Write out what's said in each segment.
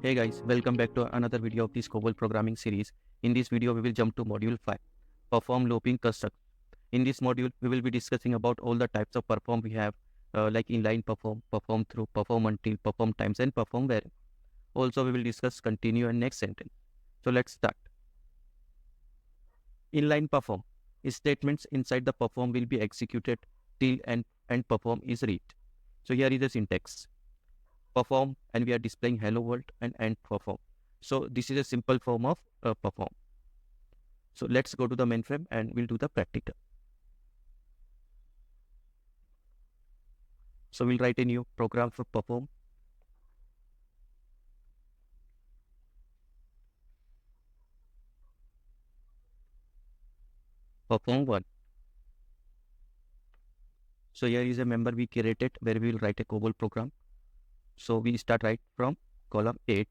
Hey guys, welcome back to another video of this COBOL programming series. In this video, we will jump to module 5, perform looping construct. In this module, we will be discussing about all the types of perform we have, like inline perform, perform through, perform until, perform times, and perform where. Also, we will discuss continue and next sentence. So let's start. Inline perform is statements inside the perform will be executed till and perform is reached. So here is the syntax. Perform, and we are displaying hello world and end perform. So this is a simple form of perform. So let's go to the mainframe and we'll do the practical. So we'll write a new program for perform. Perform 1. So here is a member we created where we will write a COBOL program. So we start right from column 8.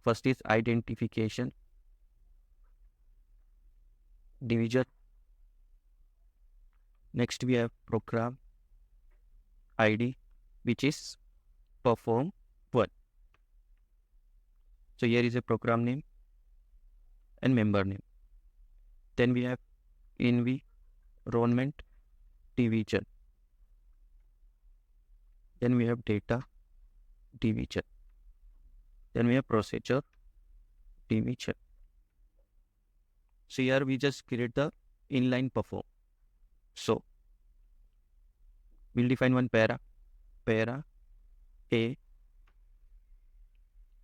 First is identification, division. Next we have program ID, which is perform 1. So here is a program name and member name. Then we have environment division. Then we have data division. Then we have procedure division. So here we just create the inline perform. So we'll define one para A,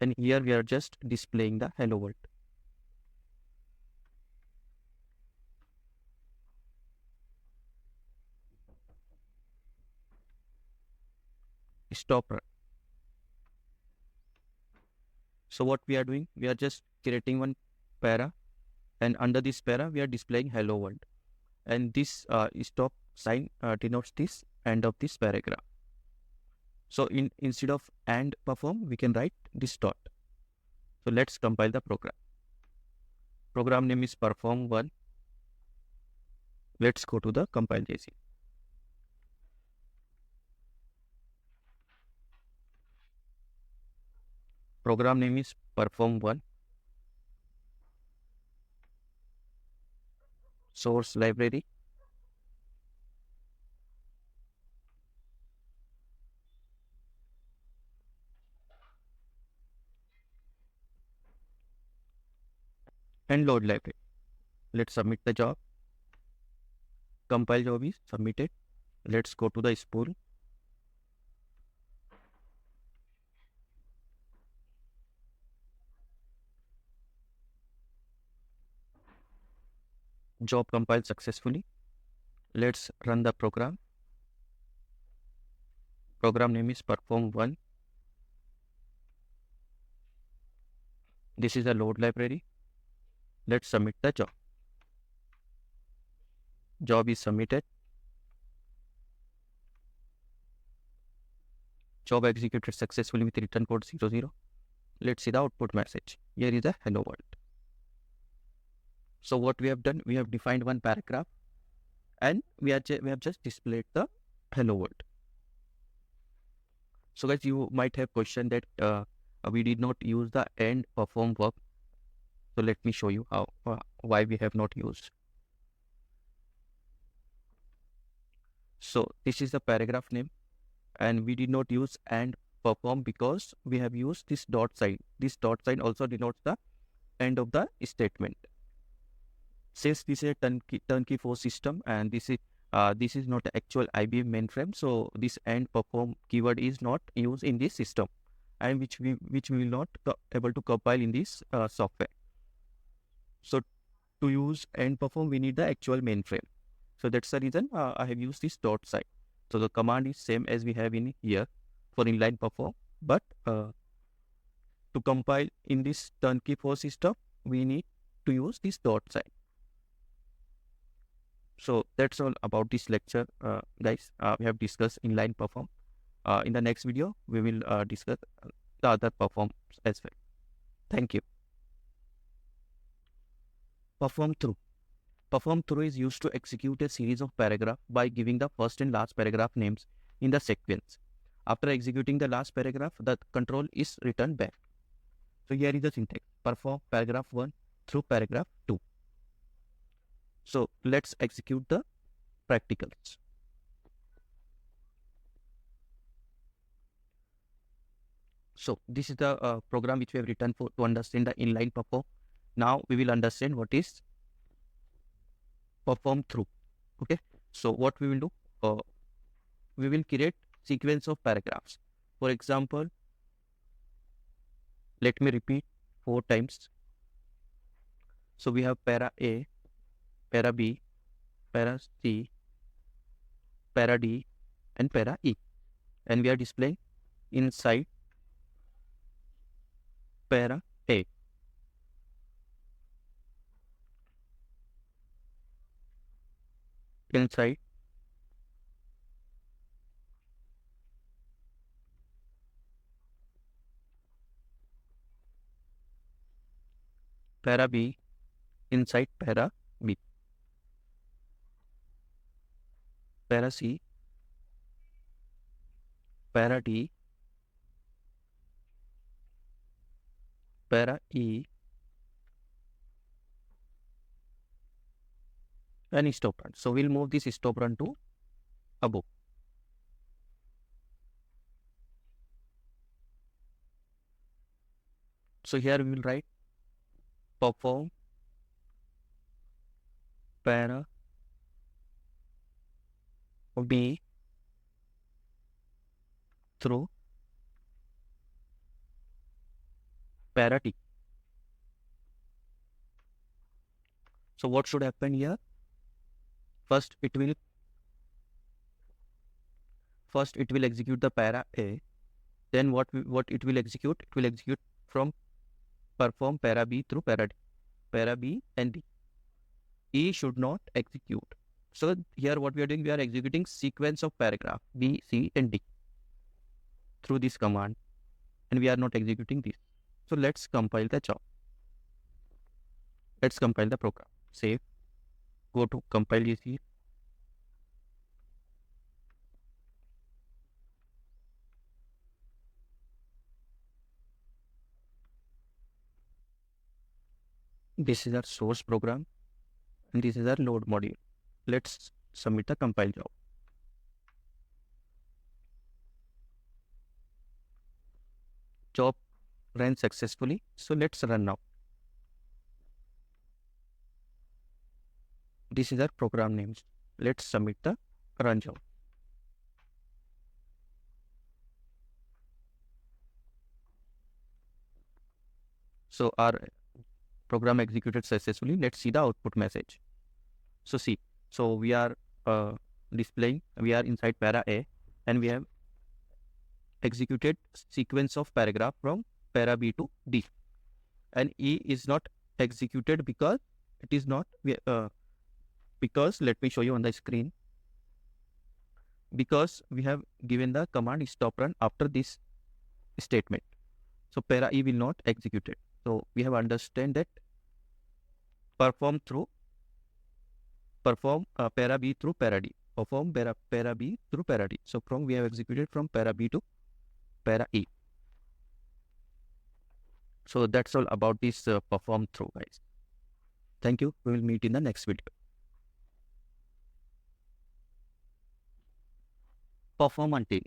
and here we are just displaying the hello world. Stop run. So what we are doing, we are just creating one para, and under this para we are displaying hello world, and this stop sign denotes this end of this paragraph. So instead of and perform, we can write this dot. So let's compile the program. Program name is perform 1. Let's go to the compile JC. Program name is perform 1. Source library. And load library. Let's submit the job. Compile job is submitted. Let's go to the spool. Job compiled successfully. Let's run the program. Program name is perform 1. This is a load library. Let's submit the job. Job is submitted. Job executed successfully with return code 00. Let's see the output message. Here is a hello world. So what we have done, we have defined one paragraph, and we have just displayed the hello world. So guys, you might have questioned that we did not use the end perform verb. So let me show you how why we have not used. So this is the paragraph name, and we did not use and perform because we have used this dot sign. This dot sign also denotes the end of the statement. Since this is a turnkey force system, and this is not an actual IBM mainframe, so this end perform keyword is not used in this system, and which we will not able to compile in this software. So to use end perform, we need the actual mainframe. So that's the reason I have used this dot sign. So the command is same as we have in here for inline perform, but to compile in this turnkey force system, we need to use this dot sign. So that's all about this lecture, guys. We have discussed inline perform. In the next video, we will discuss the other performs as well. Thank you. Perform through. Perform through is used to execute a series of paragraphs by giving the first and last paragraph names in the sequence. After executing the last paragraph, the control is returned back. So here is the syntax. Perform paragraph 1 through paragraph 2. So let's execute the practicals. So this is the program which we have written to understand the inline perform. Now we will understand what is perform through. Okay. So what we will do, we will create sequence of paragraphs. For example, let me repeat 4 times. So we have para A, para B, para C, para D, and para E. And we are displaying inside para A. Inside para B, inside para B, para C, para D, para E, and stop run. So we'll move this stop run to above. So here we will write perform para B through para T. So what should happen here? First it will execute the para A. Then what it will execute? It will execute from perform para B through para D. Para B and D. E should not execute. So here what we are doing, we are executing sequence of paragraph B, C, and D through this command, and we are not executing this. So let's compile the job. Let's compile the program. Save. Go to compile easy. This is our source program, and this is our load module. Let's submit the compile job. Job ran successfully. So let's run now. This is our program name. Let's submit the run job. So our program executed successfully. Let's see the output message. So see, so we are displaying, we are inside para A, and we have executed sequence of paragraph from para B to D, and E is not executed because it is not because let me show you on the screen, because we have given the command stop run after this statement, so para E will not execute it. So we have understand that perform para B through para D, perform para B through para D. So from we have executed from para B to para E. So that's all about this perform through, guys. Thank you. We will meet in the next video. Perform until.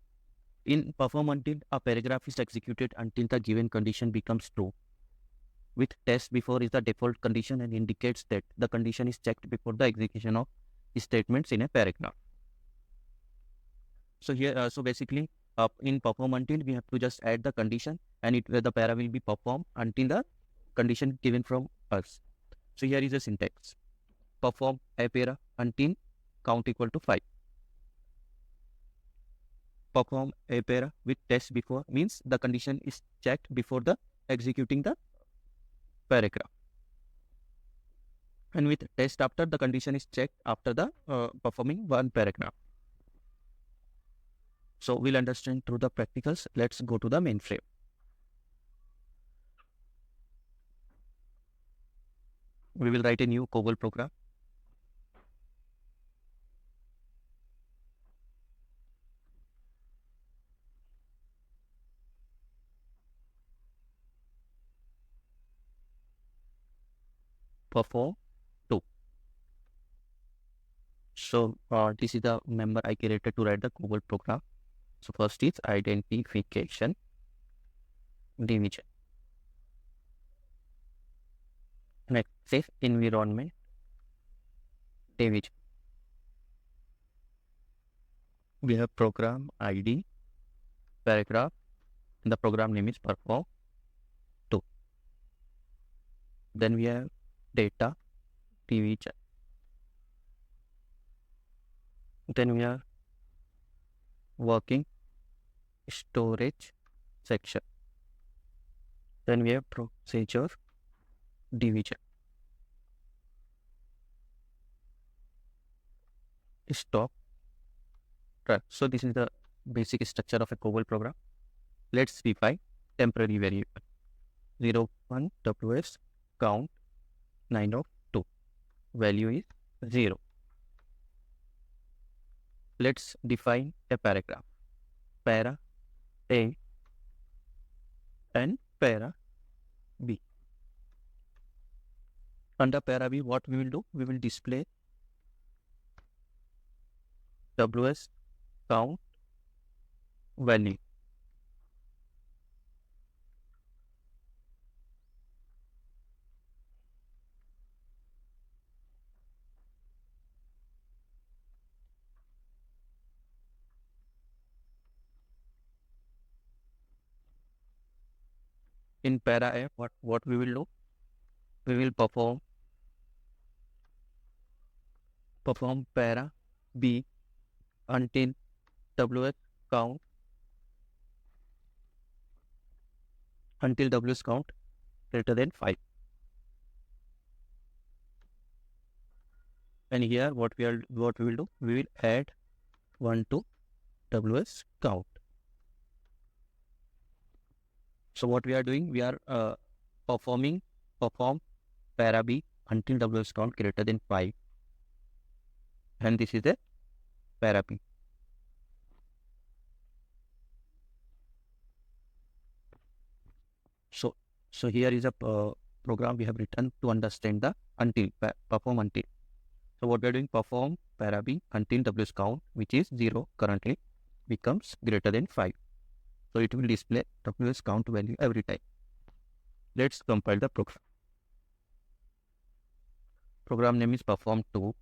In perform until, a paragraph is executed until the given condition becomes true. With test before is the default condition and indicates that the condition is checked before the execution of statements in a paragraph. So here, so basically, in perform until, we have to just add the condition, and the para will be performed until the condition given from us. So here is the syntax. Perform a para until count equal to 5. Perform a para with test before means the condition is checked before the executing the paragraph. And with test after, the condition is checked after the performing one paragraph. So we'll understand through the practicals. Let's go to the mainframe. We will write a new COBOL program. perform 2. So this is the member I created to write the COBOL program. So first is identification division. Next is environment division. We have program ID, paragraph, and the program name is perform 2. Then we have data division. Then we have working storage section. Then we have procedure division. Stop track. So this is the basic structure of a COBOL program. Let's define temporary variable. 01 WS count 9 of 2. Value is 0. Let's define a paragraph. Para A and para B. Under para B, what we will do? We will display WS count value. In para A, what we will do? We will perform para B until WS count greater than 5. And here what we will do? We will add 1 to WS count. So what we are doing? We are perform para B until WS count greater than 5. And this is the para B. So here is a program we have written to understand the until, perform until. So what we are doing? Perform para B until WS count, which is 0 currently, becomes greater than 5. So it will display WS count value every time. Let's compile the program. Program name is perform 2.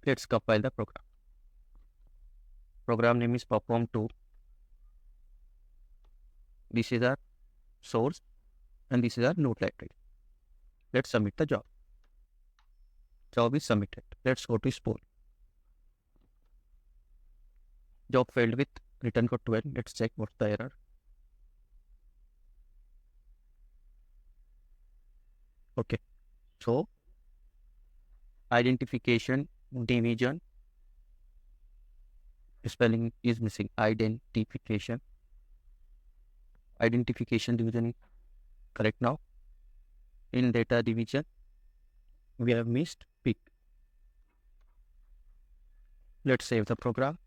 Let's compile the program. Program name is perform 2. This is our source and this is our node library. Let's submit the job. Job is submitted. Let's go to spool. Job failed with return code 12. Let's check what's the error. Okay. So identification division spelling is missing. Identification division is correct now. In data division, we have missed pick. Let's save the program.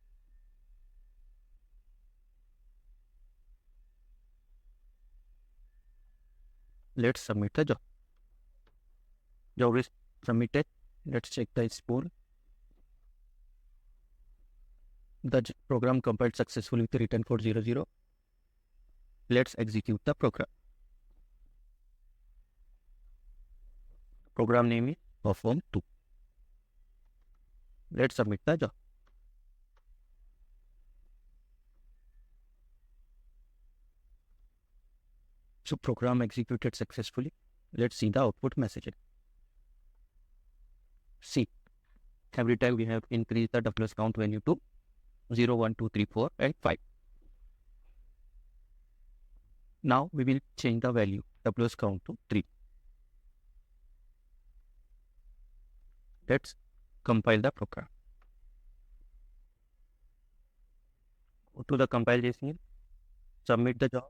Let's submit the job. Job is submitted. Let's check the spool. The program compiled successfully with return code 00. Let's execute the program. Program name is perform 2. Let's submit the job. So program executed successfully. Let's see the output message. See, every time we have increased the WS count value to 0, 1, 2, 3, 4 and 5. Now we will change the value WS count to 3. Let's compile the program. Go to the compilation, submit the job.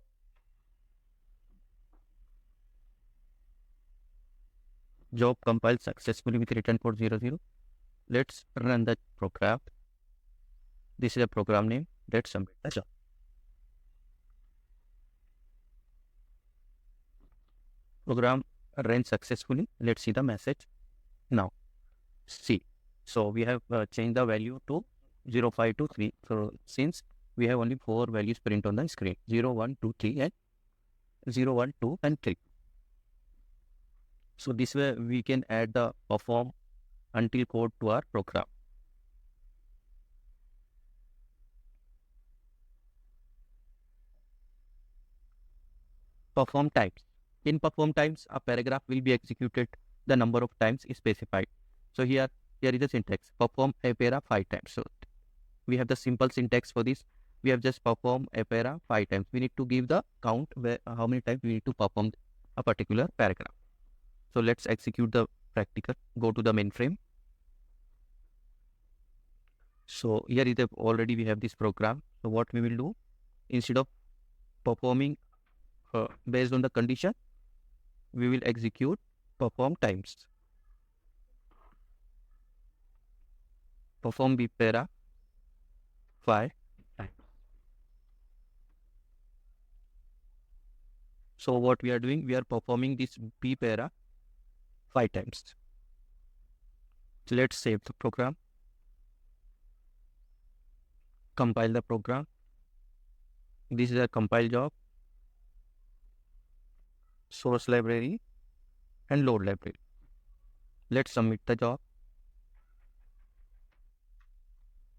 Job compiled successfully with return code 00. Let's run the program. This is a program name. Let's submit the job. Program ran successfully. Let's see the message now. See, so we have changed the value to 0, 5 to 3. So since we have only 4 values print on the screen, 0, 1, 2, 3 and 0, 1, 2 and 3. So this way we can add the perform until code to our program. Perform times. In perform times, a paragraph will be executed the number of times is specified. So here is the syntax. Perform a para 5 times. So we have the simple syntax for this. We have just perform a para 5 times. We need to give the count where how many times we need to perform a particular paragraph. So let's execute the practical. Go to the mainframe. So here is already we have this program. So what we will do, instead of performing based on the condition, we will execute perform times. Perform b para 5 times. So what we are doing, we are performing this b para 5 times. So let's save the program. Compile the program. This is a compile job, source library and load library. Let's submit the job.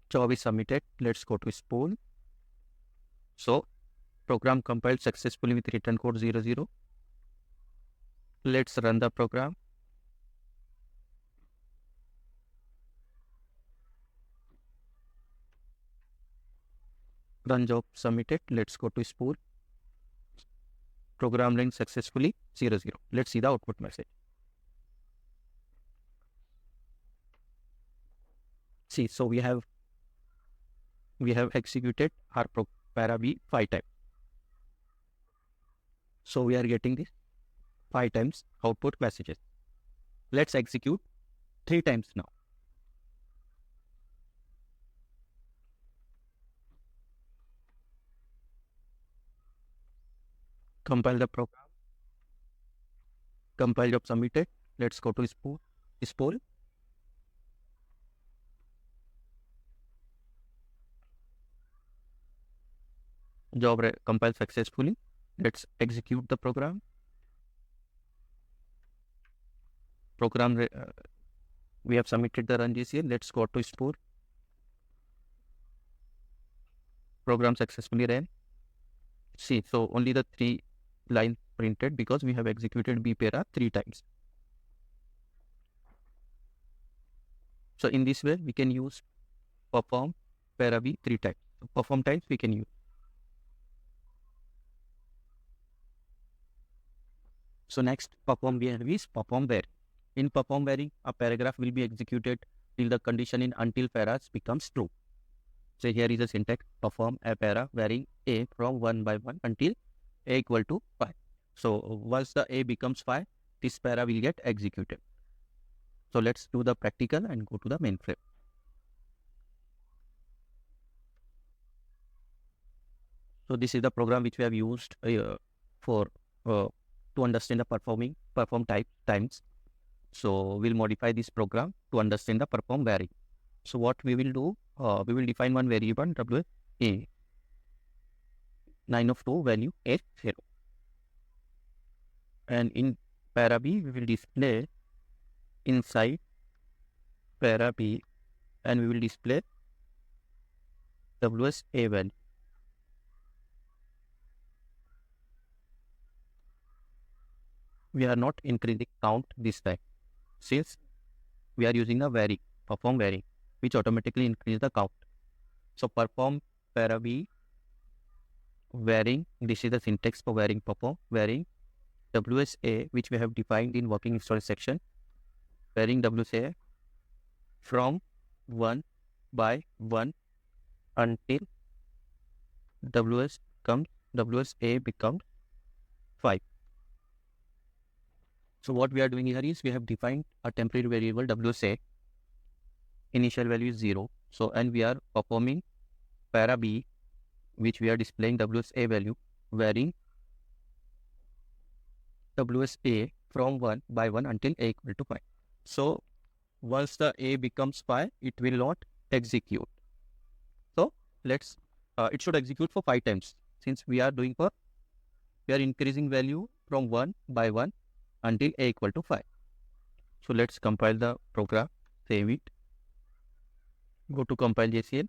Job is submitted. Let's go to spool. So program compiled successfully with return code 00. Let's run the program. Run job submitted. Let's go to spool. Program ran successfully 00. Let's see the output message. See, so we have executed our para b 5 times. So we are getting this 5 times output messages. Let's execute 3 times now. Compile the program. Compile job submitted. Let's go to spool. Job compiled successfully. Let's execute the program. We have submitted the run GCL. Let's go to spool. Program successfully ran. See, so only the 3 lines printed because we have executed b para 3 times. So in this way, we can use perform para b 3 times. So perform times we can use. So next perform we have is perform where. In perform where, a paragraph will be executed till the condition in until paras becomes true. So here is a syntax: perform a para varying a from 1 by 1 until a equal to 5. So once the a becomes 5, this para will get executed. So let's do the practical and go to the mainframe. So this is the program which we have used for to understand the perform type times. So we'll modify this program to understand the perform vary. So what we will do, we will define one variable w a 9 of 2 value a 0, and in para b we will display inside para b, and we will display ws a value. We are not increasing count this time, since we are using a vary, perform vary, which automatically increase the count. So perform para b varying, this is the syntax for varying perform, varying wsa, which we have defined in working history section, varying wsa from 1 by 1 until wsa becomes 5. So what we are doing here is we have defined a temporary variable wsa, initial value is 0. So and we are performing para b, which we are displaying wsa value varying WSA from 1 by 1 until A equal to 5. So once the A becomes 5, it will not execute. So let's, it should execute for 5 times. Since we are increasing value from 1 by 1 until A equal to 5. So let's compile the program, save it, go to compile JCL.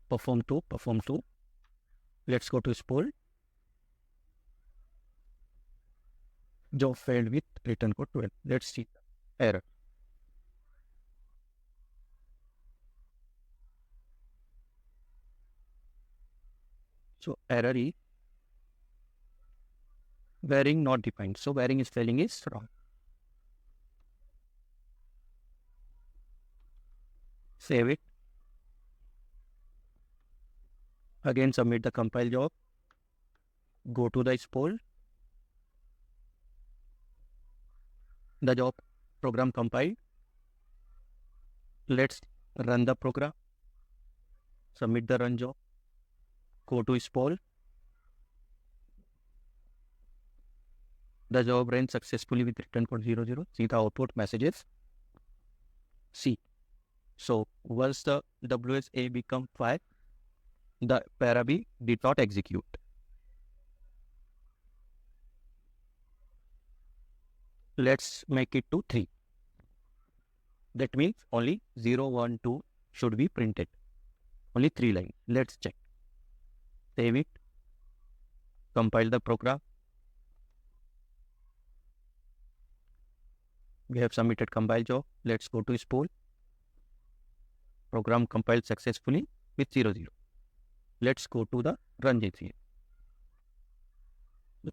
Perform 2. Let's go to spool. Job failed with return code 12. Let's see the error. So error is varying not defined. So varying spelling is wrong. Save it. Again submit the compile job. Go to the spool. The job program compiled. Let's run the program. Submit the run job. Go to spool. The job ran successfully with return code 00. See the output messages. See. So once the WSA become 5, the parab did not execute. Let's make it to 3. That means only 0, 1, 2 should be printed. Only 3 lines. Let's check. Save it. Compile the program. We have submitted compile job. Let's go to spool. Program compiled successfully with 00. Let's go to the run JCL.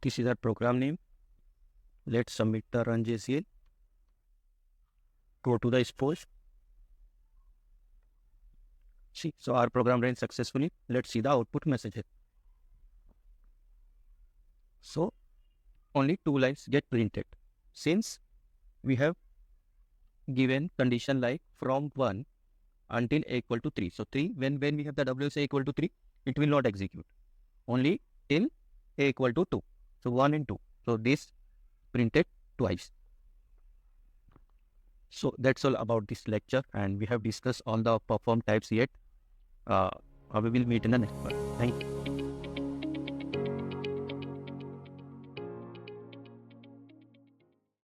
This is our program name. Let's submit the run JCL. Go to the spool. See, so our program ran successfully. Let's see the output message. So only 2 lines get printed. Since we have given condition like from 1 until A equal to 3. So 3, when we have the WSA equal to 3, it will not execute. Only till A equal to 2. So 1 and 2. So this printed twice. So that's all about this lecture, and we have discussed all the perform types yet. We will meet in the next one. Thank you.